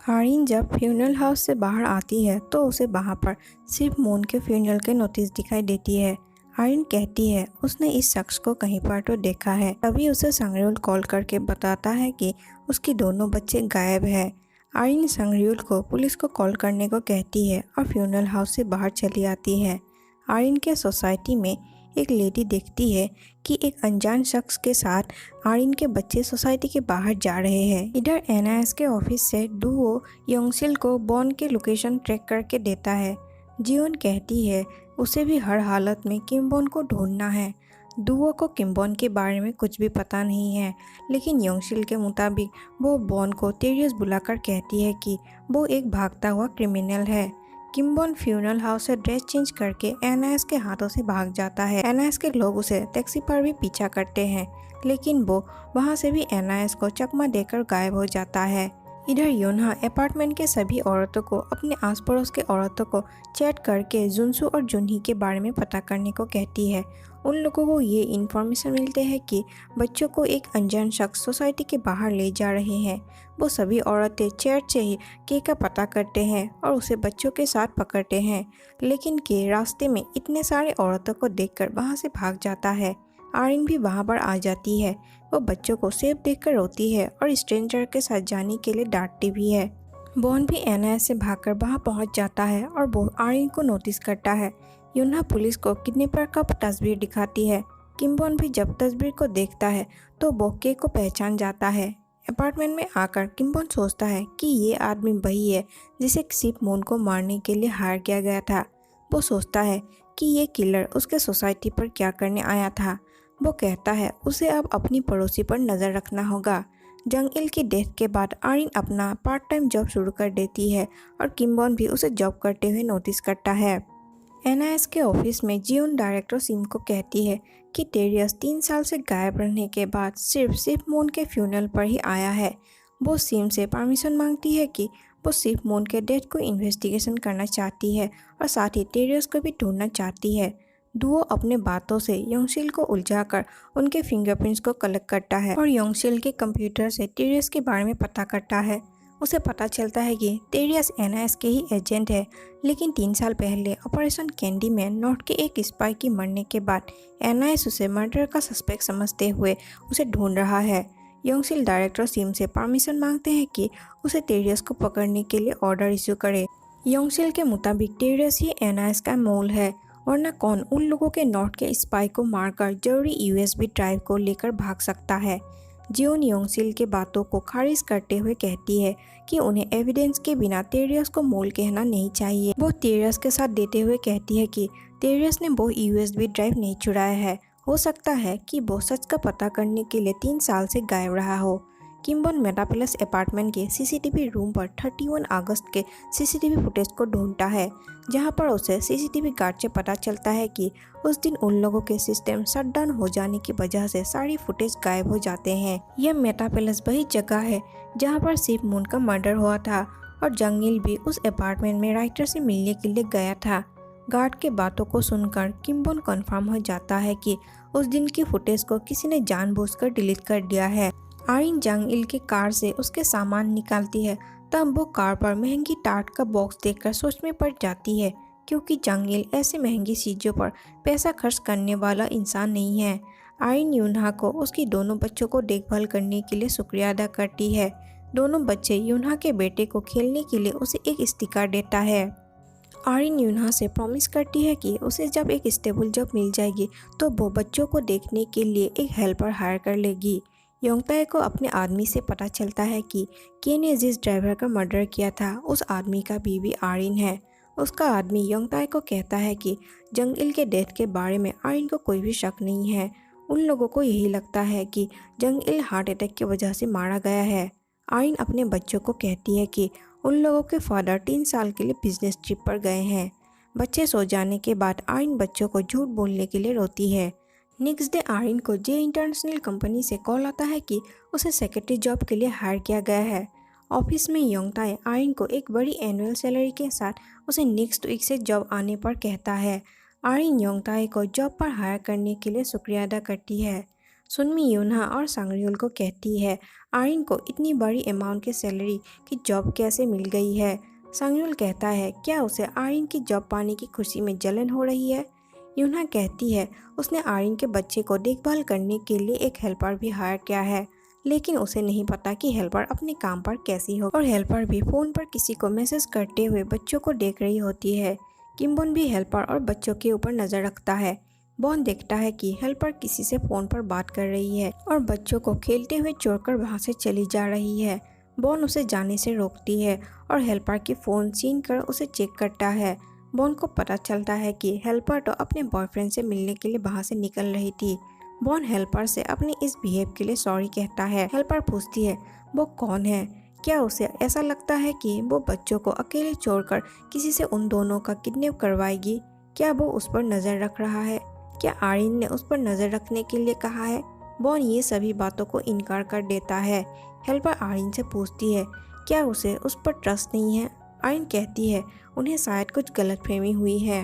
आर्यन जब funeral house से बाहर आती है तो उसे वहाँ पर सिर्फ मून के फ्यूनरल के नोटिस दिखाई देती है। आर्यन कहती है उसने इस शख्स को कहीं पर तो देखा है। तभी उसे संगरियुल कॉल करके बताता है कि उसके दोनों बच्चे गायब है। आर्यन संगरियुल को पुलिस को कॉल करने को कहती है और फ्यूनरल हाउस से बाहर चली आती है। आर्यन के सोसाइटी में एक लेडी देखती है कि एक अनजान शख्स के साथ आर्यन के बच्चे सोसाइटी के बाहर जा रहे हैं। इधर एनआईएस के ऑफिस से डुओ योंगसिल को बॉन के लोकेशन ट्रैक करके देता है। जियोन कहती है उसे भी हर हालत में किमबॉन को ढूंढना है। डुओ को किमबॉन के बारे में कुछ भी पता नहीं है, लेकिन योंगसिल के मुताबिक वो बॉन को तेरियस बुलाकर कहती है कि वो एक भागता हुआ क्रिमिनल है। किमबॉन फ्यूनरल हाउस से ड्रेस चेंज करके एनआईएस के हाथों से भाग जाता है। एनआईएस के लोग उसे टैक्सी पर भी पीछा करते हैं, लेकिन वो वहां से भी एनआईएस को चकमा देकर गायब हो जाता है। इधर योन्हा अपार्टमेंट के सभी औरतों को अपने आस पड़ोस के औरतों को चैट करके जुनसू और जुनही के बारे में पता करने को कहती है। उन लोगों को ये इन्फॉर्मेशन मिलते हैं कि बच्चों को एक अनजान शख्स सोसाइटी के बाहर ले जा रहे हैं। वो सभी औरतें चैट से ही के का पता करते हैं और उसे बच्चों के साथ पकड़ते हैं, लेकिन के रास्ते में इतने सारे औरतों को देखकर वहाँ से भाग जाता है। आर्यन भी वहाँ पर आ जाती है। वो बच्चों को सेफ देखकर रोती है और स्ट्रेंजर के साथ जाने के लिए डांटती भी है। बॉन भी एनआईएस से भागकर वहाँ पहुँच जाता है और वो आर्यन को नोटिस करता है। योन्हा पुलिस को किडनैपर का तस्वीर दिखाती है। किमबॉन भी जब तस्वीर को देखता है तो वो के को पहचान जाता है। अपार्टमेंट में आकर किमबॉन सोचता है कि ये आदमी वही है जिसे सिर्फ मून को मारने के लिए हायर किया गया था। वो सोचता है कि ये किलर उसके सोसाइटी पर क्या करने आया था। वो कहता है उसे अब अपनी पड़ोसी पर नज़र रखना होगा। जंग इल की डेथ के बाद आर्यन अपना पार्ट टाइम जॉब शुरू कर देती है और किमबॉन भी उसे जॉब करते हुए नोटिस करता है। एनआईएस के ऑफिस में जियोन डायरेक्टर सिम को कहती है कि टेरियस 3 साल से गायब रहने के बाद सिर्फ मून के फ्यूनरल पर ही आया है। वो सिम से परमिशन मांगती है कि वो सिर्फ मून के डेथ को इन्वेस्टिगेशन करना चाहती है और साथ ही टेरियस को भी ढूंढना चाहती है। डुओ अपने बातों से योंगसिल को उलझाकर उनके फिंगरप्रिंट्स को कलेक्ट करता है और योंगसिल के कंप्यूटर से टेरियस के बारे में पता करता है। उसे पता चलता है कि टेरियस एनआईएस के ही एजेंट है, लेकिन 3 साल पहले ऑपरेशन कैंडीमैन नॉर्थ के एक स्पाई की मरने के बाद एनआईएस उसे मर्डर का सस्पेक्ट समझते हुए उसे ढूंढ रहा है। योंगसिल डायरेक्टर सिम से परमिशन मांगते हैं कि उसे टेरियस को पकड़ने के लिए ऑर्डर इश्यू करे। योंगसिल के मुताबिक टेरियस ही एनआईएस का मोल है, वरना कौन उन लोगों के नॉर्थ के स्पाई को मारकर जरूरी यूएसबी ड्राइव को लेकर भाग सकता है। जियोन योंगसिल के बातों को खारिज करते हुए कहती है कि उन्हें एविडेंस के बिना टेरियस को मोल कहना नहीं चाहिए। वो टेरियस के साथ देते हुए कहती है कि टेरियस ने वो यूएसबी ड्राइव नहीं चुराया है। हो सकता है कि वो सच का पता करने के लिए 3 साल से गायब रहा हो। किमबॉन मेटापेलेस अपार्टमेंट के सीसीटीवी रूम पर 31 अगस्त के सीसीटीवी फुटेज को ढूंढता है, जहां पर उसे सीसीटीवी गार्ड से पता चलता है कि उस दिन उन लोगों के सिस्टम शटडाउन हो जाने की वजह से सारी फुटेज गायब हो जाते हैं। यह मेटापेलेस वही जगह है जहां पर सिर्फ मून का मर्डर हुआ था और जंगिल भी उस अपार्टमेंट में राइटर से मिलने के लिए गया था। गार्ड के बातों को सुनकर किमबॉन कंफर्म हो जाता है कि उस दिन की फुटेज को किसी ने जानबूझकर डिलीट कर दिया है। आर्यन जंग इल के कार से उसके सामान निकालती है, तब वो कार पर महंगी टार्ट का बॉक्स देखकर सोच में पड़ जाती है, क्योंकि जंग इल ऐसे महंगी चीज़ों पर पैसा खर्च करने वाला इंसान नहीं है। आर्यन यूनहा को उसकी दोनों बच्चों को देखभाल करने के लिए शुक्रिया अदा करती है। दोनों बच्चे यूनहा के बेटे को खेलने के लिए उसे एक स्टिकर देता है। आर्यन यूनहा से प्रॉमिस करती है कि उसे जब एक स्टेबल जॉब मिल जाएगी तो वो बच्चों को देखने के लिए एक हेल्पर हायर कर लेगी। योंगताए को अपने आदमी से पता चलता है कि के ने जिस ड्राइवर का मर्डर किया था उस आदमी का बीवी आर्यन है। उसका आदमी योंगताए को कहता है कि जंग इल के डेथ के बारे में आर्यन को कोई भी शक नहीं है। उन लोगों को यही लगता है कि जंग इल हार्ट अटैक की वजह से मारा गया है। आर्यन अपने बच्चों को कहती है कि उन लोगों के फादर 3 साल के लिए बिजनेस ट्रिप पर गए हैं। बच्चे सो जाने के बाद आर्यन बच्चों को झूठ बोलने के लिए रोती है। नेक्स्ट डे आर्यन को जे इंटरनेशनल कंपनी से कॉल आता है कि उसे सेक्रेटरी जॉब के लिए हायर किया गया है। ऑफिस में योंगताए आर्यन को एक बड़ी एनुअल सैलरी के साथ उसे नेक्स्ट वीक से जॉब आने पर कहता है। आर्यन योंगताए को जॉब पर हायर करने के लिए शुक्रिया अदा करती है। सुनमी यूनहा और सांगरियोल को कहती है आरिन को इतनी बड़ी अमाउंट की सैलरी की जॉब कैसे मिल गई है। सांगरियोल कहता है क्या उसे आरिन की जॉब पाने की खुशी में जलन हो रही है। यूनहा कहती है उसने आरिन के बच्चे को देखभाल करने के लिए एक हेल्पर भी हायर किया है, लेकिन उसे नहीं पता कि हेल्पर अपने काम पर कैसी हो, और हेल्पर भी फ़ोन पर किसी को मैसेज करते हुए बच्चों को देख रही होती है। किम्बोन भी हेल्पर और बच्चों के ऊपर नज़र रखता है। बॉन देखता है कि हेल्पर किसी से फ़ोन पर बात कर रही है और बच्चों को खेलते हुए छोड़कर वहाँ से चली जा रही है। बॉन उसे जाने से रोकती है और हेल्पर की फ़ोन छीन कर उसे चेक करता है। बॉन को पता चलता है कि हेल्पर तो अपने बॉयफ्रेंड से मिलने के लिए वहाँ से निकल रही थी। बॉन हेल्पर से अपने इस बिहेव के लिए सॉरी कहता है। हेल्पर पूछती है वो कौन है, क्या उसे ऐसा लगता है कि वो बच्चों को अकेले छोड़कर किसी से उन दोनों का किडनैप करवाएगी। क्या वो उस पर नज़र रख रहा है, क्या आरिन ने उस पर नज़र रखने के लिए कहा है। बॉन ये सभी बातों को इनकार कर देता है। हेल्पर आरिन से पूछती है क्या उसे उस पर ट्रस्ट नहीं है। आरिन कहती है उन्हें शायद कुछ गलतफहमी हुई है।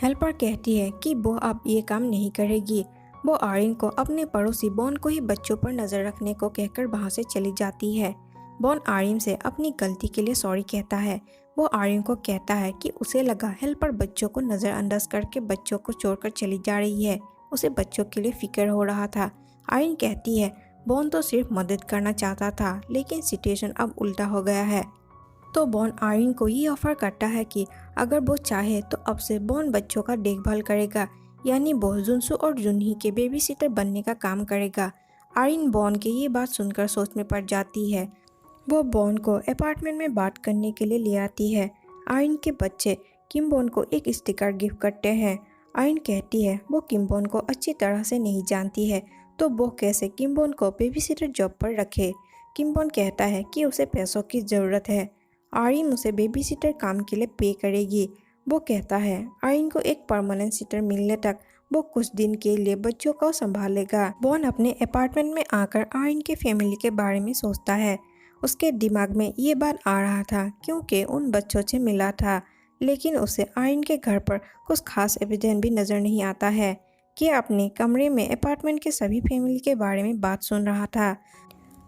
हेल्पर कहती है कि वो अब ये काम नहीं करेगी। वो आरिन को अपने पड़ोसी बॉन को ही बच्चों पर नज़र रखने को कहकर वहाँ से चली जाती है। बॉन आरिन से अपनी गलती के लिए सॉरी कहता है। वो आरिन को कहता है कि उसे लगा हेल्पर बच्चों को नज़रअंदाज करके बच्चों को छोड़कर चली जा रही है, उसे बच्चों के लिए फिक्र हो रहा था। आरिन कहती है बॉन तो सिर्फ मदद करना चाहता था, लेकिन सिचुएशन अब उल्टा हो गया है। तो बॉन आरिन को ये ऑफर करता है कि अगर वो चाहे तो अब से बॉन बच्चों का देखभाल करेगा, यानी वो जुनसू और जुनही के बेबी सिटर बनने का काम करेगा। आरिन बॉन की ये बात सुनकर सोच में पड़ जाती है। वो बॉन को अपार्टमेंट में बात करने के लिए ले आती है। आरिन के बच्चे किम्बोन को एक स्टिकर गिफ्ट करते हैं। आरिन कहती है वो किम्बोन को अच्छी तरह से नहीं जानती है, तो वो कैसे किम्बोन को बेबीसिटर जॉब पर रखे। किम्बोन कहता है कि उसे पैसों की ज़रूरत है। आरिन उसे बेबीसिटर काम के लिए पे करेगी। वो कहता है आरिन को एक परमानेंट सिटर मिलने तक वो कुछ दिन के लिए बच्चों को संभालेगा। बॉन अपने अपार्टमेंट में आकर आरिन के फैमिली के बारे में सोचता है। उसके दिमाग में ये बात आ रहा था क्योंकि उन बच्चों से मिला था, लेकिन उसे आरिन के घर पर कुछ खास एविडेंस भी नज़र नहीं आता है कि अपने कमरे में अपार्टमेंट के सभी फैमिली के बारे में बात सुन रहा था।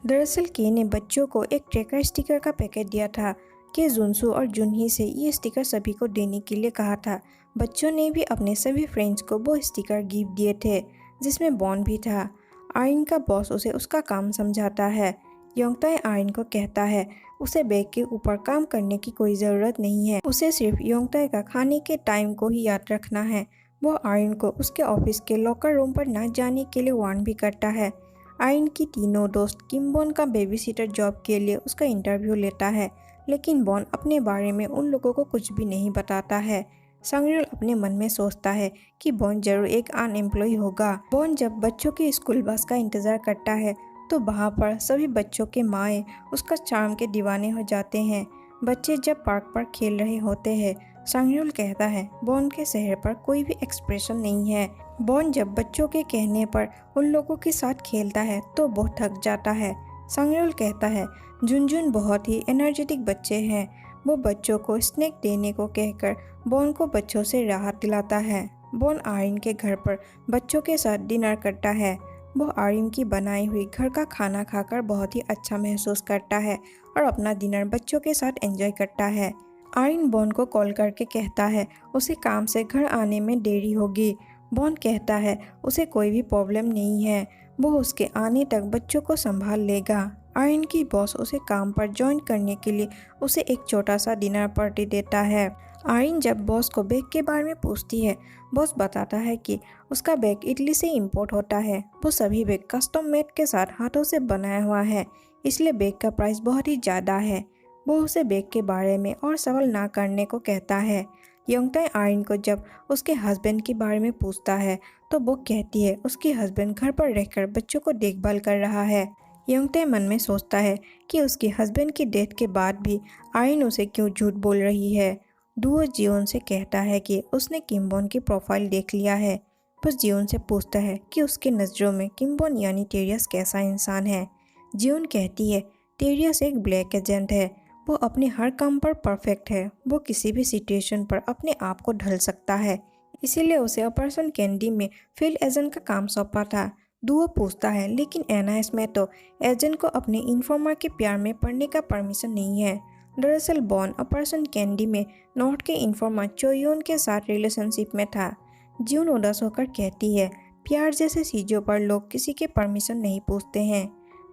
दरअसल के ने बच्चों को एक ट्रैकर स्टिकर का पैकेट दिया था कि जुनसू और जुनही से ये स्टिकर सभी को देने के लिए कहा था। बच्चों ने भी अपने सभी फ्रेंड्स को वो स्टिकर गिफ्ट दिए थे, जिसमें बॉन भी था। आरिन का बॉस उसे उसका काम समझाता है। योंगताई आरिन को कहता है उसे बैग के ऊपर काम करने की कोई ज़रूरत नहीं है, उसे सिर्फ योंगताई का खाने के टाइम को ही याद रखना है। वो आरिन को उसके ऑफिस के लॉकर रूम पर न जाने के लिए वार्न भी करता है। आरिन की तीनों दोस्त किम्बोन का बेबीसिटर जॉब के लिए उसका इंटरव्यू लेता है, लेकिन बॉन अपने बारे में उन लोगों को कुछ भी नहीं बताता है। सांगरियोल अपने मन में सोचता है कि बॉन जरूर एक अनएम्प्लॉय होगा। बॉन जब बच्चों की स्कूल बस का इंतज़ार करता है तो वहाँ पर सभी बच्चों के माएँ उसका चार्म के दीवाने हो जाते हैं। बच्चे जब पार्क पर खेल रहे होते हैं, सांगरियोल कहता है बॉन के चेहरे पर कोई भी एक्सप्रेशन नहीं है। बॉन जब बच्चों के कहने पर उन लोगों के साथ खेलता है तो वो थक जाता है। सांगरियोल कहता है जुनजुन बहुत ही एनर्जेटिक बच्चे हैं। वो बच्चों को स्नैक देने को कहकर बॉन को बच्चों से राहत दिलाता है। बॉन आरिन के घर पर बच्चों के साथ डिनर करता है। वो आरिन की बनाई हुई घर का खाना खाकर बहुत ही अच्छा महसूस करता है और अपना डिनर बच्चों के साथ एंजॉय करता है। आरिन बॉन को कॉल करके कहता है उसे काम से घर आने में देरी होगी। बॉन कहता है उसे कोई भी प्रॉब्लम नहीं है, वो उसके आने तक बच्चों को संभाल लेगा। आरिन की बॉस उसे काम पर ज्वाइन करने के लिए उसे एक छोटा सा डिनर पार्टी देता है। आरिन जब बॉस को बैग के बारे में पूछती है, बॉस बताता है कि उसका बैग इटली से इंपोर्ट होता है। वो सभी बैग कस्टम मेड के साथ हाथों से बनाया हुआ है, इसलिए बैग का प्राइस बहुत ही ज़्यादा है। वो उसे बैग के बारे में और सवाल ना करने को कहता है। योंगताई आरिन को जब उसके हस्बैंड के बारे में पूछता है तो वो कहती है उसके हस्बैंड घर पर रहकर बच्चों को देखभाल कर रहा है। योंगताई मन में सोचता है कि उसके हस्बैंड की डेथ के बाद भी आरिन उसे क्यों झूठ बोल रही है। डुओ जियोन से कहता है कि उसने किम्बोन की प्रोफाइल देख लिया है। बस जियोन से पूछता है कि उसके नज़रों में किम्बोन यानी टेरियस कैसा इंसान है। जियोन कहती है टेरियस एक ब्लैक एजेंट है, वो अपने हर काम पर परफेक्ट है, वो किसी भी सिचुएशन पर अपने आप को ढल सकता है, इसीलिए उसे ऑपरेशन कैंडी में फील्ड एजेंट का काम सौंपा था। दुओ पूछता है, लेकिन एनआईएस में तो एजेंट को अपने इन्फॉर्मर के प्यार में पड़ने का परमिशन नहीं है। दरअसल बॉन ऑपरेशन कैंडी में नॉर्थ के इन्फॉर्मर चोयोन के साथ रिलेशनशिप में था। ज्यून उदास होकर कहती है, प्यार जैसे चीज़ों पर लोग किसी के परमिशन नहीं पूछते हैं।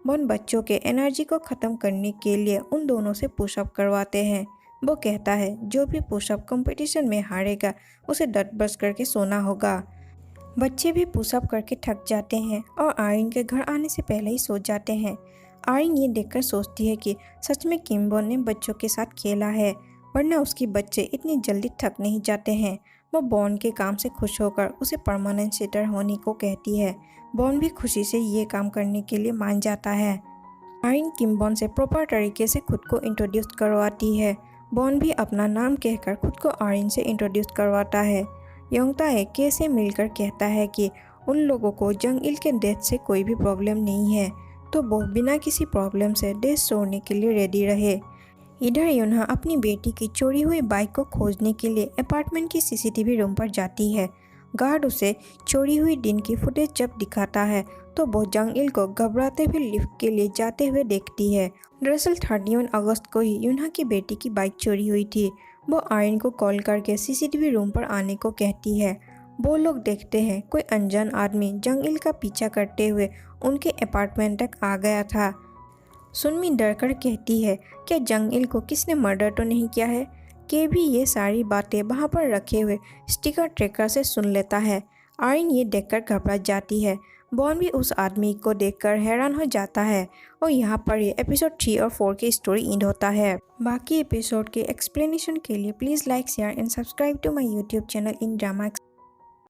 बॉन बच्चों के एनर्जी को ख़त्म करने के लिए उन दोनों से पुशअप करवाते हैं। वो कहता है, जो भी पुशअप कंपटीशन में हारेगा उसे डट बस करके सोना होगा। बच्चे भी पुशअप करके थक जाते हैं और आर्यन के घर आने से पहले ही सो जाते हैं। आर्यन ये देखकर सोचती है कि सच में किम्बोन ने बच्चों के साथ खेला है, वरना उसके बच्चे इतनी जल्दी थक नहीं जाते हैं। वो बॉन के काम से खुश होकर उसे परमानेंट सिटर होने को कहती है। बॉन भी खुशी से ये काम करने के लिए मान जाता है। आर्यन किम्बोन से प्रॉपर तरीके से खुद को इंट्रोड्यूस करवाती है। बॉन भी अपना नाम कहकर खुद को आर्यन से इंट्रोड्यूस करवाता है। योंगता के से मिलकर कहता है कि उन लोगों को जंग इल के डेथ से कोई भी प्रॉब्लम नहीं है, तो वो बिना किसी प्रॉब्लम से देश छोड़ने के लिए रेडी रहे। इधर यूनहा अपनी बेटी की चोरी हुई बाइक को खोजने के लिए अपार्टमेंट की सीसीटीवी रूम पर जाती है। गार्ड उसे चोरी हुई दिन की फुटेज जब दिखाता है तो वो जंग इल को घबराते हुए लिफ्ट के लिए जाते हुए देखती है। दरअसल 31 अगस्त को ही यूनहा की बेटी की बाइक चोरी हुई थी। वो आर्यन को कॉल करके सीसीटीवी रूम पर आने को कहती है। वो लोग देखते हैं कोई अनजान आदमी जंग इल का पीछा करते हुए उनके अपार्टमेंट तक आ गया था। सुनमी डरकर कहती है, क्या जंग इल को किसने मर्डर तो नहीं किया है? के भी ये सारी बातें वहाँ पर रखे हुए स्टिकर ट्रैकर से सुन लेता है। आर्यन ये देखकर घबरा जाती है। बॉन भी उस आदमी को देखकर हैरान हो जाता है। और यहाँ पर ये एपिसोड 3 और 4 की स्टोरी एंड होता है। बाकी एपिसोड के एक्सप्लेनेशन के लिए please like share and subscribe to my YouTube channel इन ड्रामा।